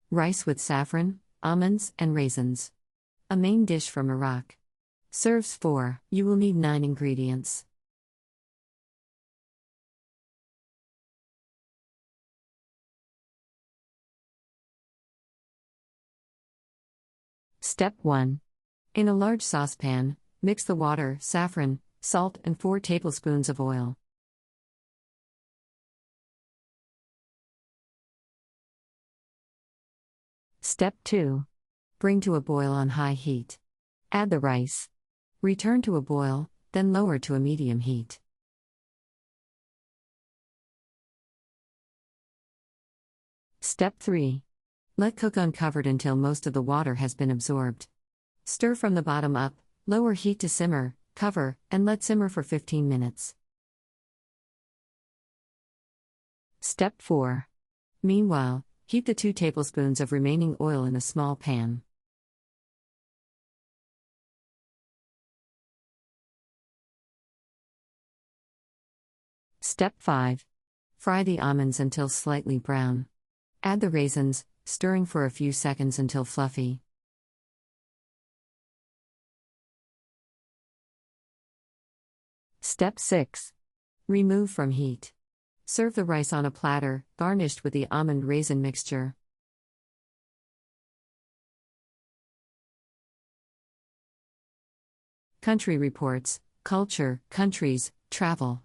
Rice with saffron, almonds, and raisins. A main dish from Iraq. Serves 4. You will need 9 ingredients. Step 1. In a large saucepan, mix the water, saffron, salt, and 4 tablespoons of oil. Step 2. Bring to a boil on high heat. Add the rice. Return to a boil, then lower to a medium heat. Step 3. Let cook uncovered until most of the water has been absorbed. Stir from the bottom up, lower heat to simmer, cover, and let simmer for 15 minutes. Step 4. Meanwhile, heat the 2 tablespoons of remaining oil in a small pan. Step 5. Fry the almonds until slightly brown. Add the raisins, stirring for a few seconds until fluffy. Step 6. Remove from heat. Serve the rice on a platter, garnished with the almond raisin mixture. Country Reports, Culture, Countries, Travel.